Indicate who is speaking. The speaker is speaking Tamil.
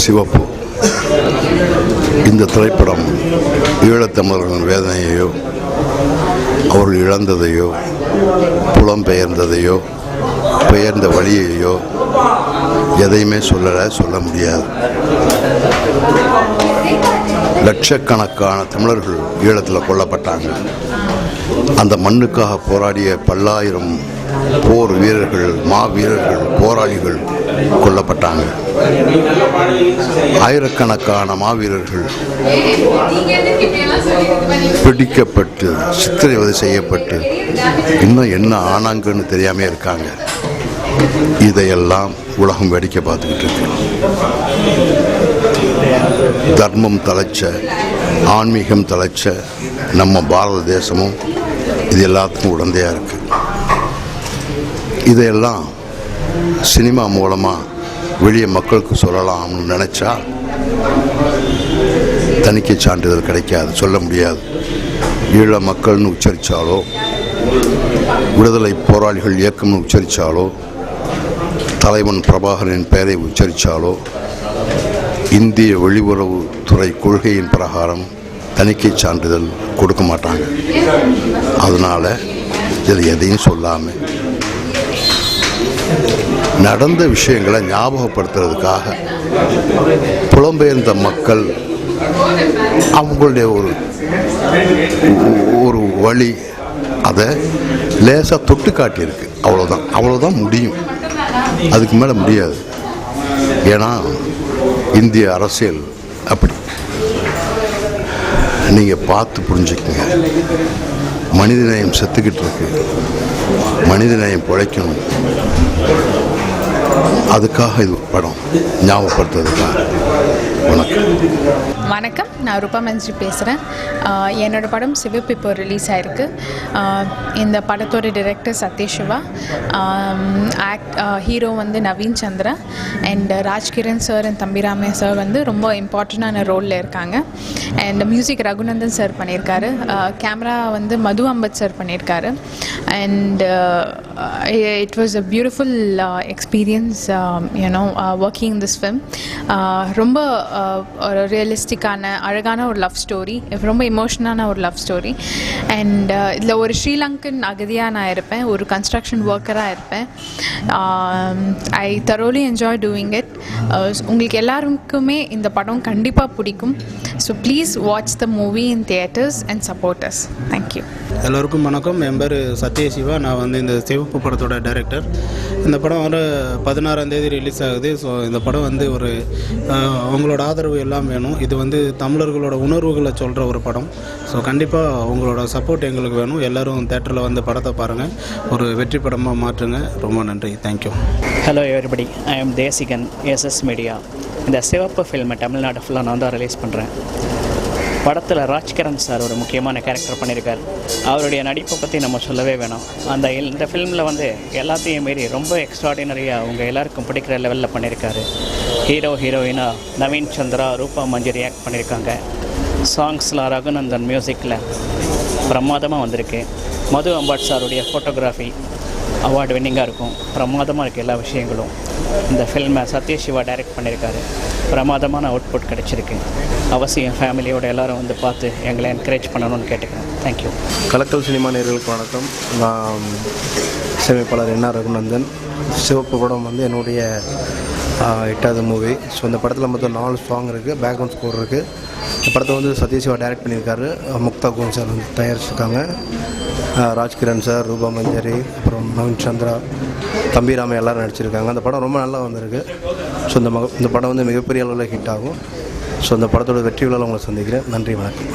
Speaker 1: சிவப்பு. இந்த திரைப்படம் ஈழத்தமிழர்களின் வேதனையையோ, அவர்கள் இழந்ததையோ, புலம்பெயர்ந்ததையோ, பெயர்ந்த வழியையோ எதையுமே சொல்ல முடியாது. லட்சக்கணக்கான தமிழர்கள் ஈழத்தில் கொல்லப்பட்டாங்க. அந்த மண்ணுக்காக போராடிய பல்லாயிரம் போர் வீரர்கள், மாவீரர்கள், போராளிகள் கொல்லப்பட்டாங்க. ஆயிரக்கணக்கான மாவீரர்கள் பிடிக்கப்பட்டு சித்திரவதை செய்யப்பட்டு இன்னும் என்ன ஆனாங்கன்னு தெரியாமே இருக்காங்க. இதையெல்லாம் உலகம் வேடிக்கை பார்த்துக்கிட்டு இருக்கு. தர்மம் தலைச்ச, ஆன்மீகம் தலைச்ச நம்ம பாரத தேசமும் இது எல்லாத்துக்கும் உடந்தையாக இருக்கு. இதையெல்லாம் சினிமா மூலமாக வெளியே மக்களுக்கு சொல்லலாம்னு நினச்சா தணிக்கை சான்றிதழ் கிடைக்காது, சொல்ல முடியாது. ஈழ மக்கள்னு உச்சரித்தாலோ, விடுதலை போராளிகள் இயக்கம்னு உச்சரித்தாலோ, தலைவன் பிரபாகரனின் பெயரை உச்சரித்தாலோ, இந்திய வெளியுறவுத்துறை கொள்கையின் பிரகாரம் தணிக்கை சான்றிதழ் கொடுக்க மாட்டாங்க. அதனால் இதில் எதையும் சொல்லாமல் நடந்த விஷயங்களை ஞாபகப்படுத்துறதுக்காக புலம்பெயர்ந்த மக்கள் அவங்களுடைய ஒரு வழி அதை லேசாக தொட்டு காட்டியிருக்கு. அவ்வளோதான் முடியும். அதுக்கு மேலே முடியாது. ஏன்னா இந்திய அரசியல் அப்படி. நீங்கள் பார்த்து புரிஞ்சுக்கங்க. மனிதநேயம் செத்துக்கிட்டு இருக்கு. மனிதநேயம் பிழைக்கணும். அதுக்காக இது படம் ஞாபகப்படுத்துறதுக்காக.
Speaker 2: வணக்கம், நான் ரூபா மஞ்சி பேசுகிறேன். என்னோடய படம் சிவப்பு இப்போ ரிலீஸ் ஆகிருக்கு. இந்த படத்தோட டைரக்டர் சத்யேஷ் சிவா, ஹீரோ வந்து Naveen Chandra and Rajkiran sir and Thambi Ramaiah sir வந்து ரொம்ப இம்பார்ட்டண்டான ரோலில் இருக்காங்க. அண்ட் மியூசிக் ரகுநந்தன் சார் பண்ணியிருக்காரு. கேமரா வந்து மது அம்பத் சார் பண்ணியிருக்காரு. And it was a beautiful experience, working in this film. ரொம்ப ஒரு ரியலிஸ்டிக்கான அழகான ஒரு லவ் ஸ்டோரி, ரொம்ப எமோஷனான ஒரு லவ் ஸ்டோரி. அண்ட் இதில் ஒரு ஸ்ரீலங்கன் அகதியாக நான் இருப்பேன், ஒரு கன்ஸ்ட்ரக்ஷன் ஒர்க்கராக இருப்பேன். ஐ thoroughly enjoy doing it. உங்களுக்கு எல்லாருக்குமே இந்த படம் கண்டிப்பாக பிடிக்கும். So please watch the movie in theatres and support us. Thank you.
Speaker 3: எல்லோருக்கும் வணக்கம். என் பேர் சத்யேஷ் சிவா. நான் வந்து இந்த சிவப்பு படத்தோட டைரக்டர். இந்த படம் வர 16ஆம் தேதி ரிலீஸ் ஆகுது. ஸோ இந்த படம் வந்து ஒரு உங்களோட ஆதரவு எல்லாம் வேணும். இது வந்து தமிழர்களோட உணர்வுகளை சொல்கிற ஒரு படம். ஸோ கண்டிப்பாக உங்களோட சப்போர்ட் எங்களுக்கு வேணும். எல்லோரும் தேட்டரில் வந்து படத்தை பாருங்கள், ஒரு வெற்றி படமாக மாற்றுங்க. ரொம்ப நன்றி. Thank you.
Speaker 4: Hello everybody, I am Desikan, SS media. இந்த சிவப்பு ஃபில்மை தமிழ்நாடு ஃபுல்லாக நான் தான் ரிலீஸ் பண்ணுறேன். படத்தில் ராஜ்கிரண் சார் ஒரு முக்கியமான கேரக்டர் பண்ணியிருக்கார். அவருடைய நடிப்பை பற்றி நம்ம சொல்லவே வேணும். இந்த ஃபில்மில் வந்து எல்லாத்தையும் மீறி ரொம்ப எக்ஸ்ட்ராடினரியாக அவங்க எல்லாருக்கும் பிடிக்கிற லெவலில் பண்ணியிருக்காரு. ஹீரோயினாக நவீன் சந்திரா, ரூபா மஞ்சரி ஆக்ட் பண்ணியிருக்காங்க. சாங்ஸ்லாம் ரகுநந்தன் மியூசிக்கில் பிரமாதமாக வந்திருக்கு. மது அம்பாட் சாருடைய ஃபோட்டோகிராஃபி அவார்டு வின்னிங்காக இருக்கும். பிரமாதமாக இருக்குது எல்லா விஷயங்களும். இந்த ஃபில்மை சத்யேஷ் சிவா டைரக்ட் பண்ணியிருக்காரு. பிரமாதமான அவுட்புட் கிடச்சிருக்கு. அவசியம் ஃபேமிலியோடு எல்லோரும் வந்து பார்த்து எங்களை என்கரேஜ் பண்ணணும்னு கேட்டுக்கிறேன். தேங்க்யூ.
Speaker 5: கலக்கல் சினிமா நேயர்களுக்கு வணக்கம். நான் இசையமைப்பாளர் என்.ஆர். ரகுநந்தன். சிவப்பு படம் வந்து என்னுடைய 8வது மூவி. ஸோ இந்த படத்தில் மொத்தம் 4 சாங் இருக்குது, பேக்ரவுண்ட் ஸ்கோர் இருக்குது. இந்த படத்தை வந்து சத்யேஷ் சிவா டைரக்ட் பண்ணியிருக்காரு. முக்தா கோன் சார் வந்து தயாரிச்சிருக்காங்க. ராஜ்கிரண் சார், ரூபா மஞ்சரி, அப்புறம் நவீன் சந்திரா, தம்பிராமை எல்லோரும் நடிச்சிருக்காங்க. அந்த படம் ரொம்ப நல்லா வந்திருக்கு. ஸோ இந்த படம் வந்து மிகப்பெரிய அளவில் ஹிட் ஆகும். ஸோ இந்த படத்தோட வெற்றி விழாவில் உங்களை சந்திக்கிறேன். நன்றி, வணக்கம்.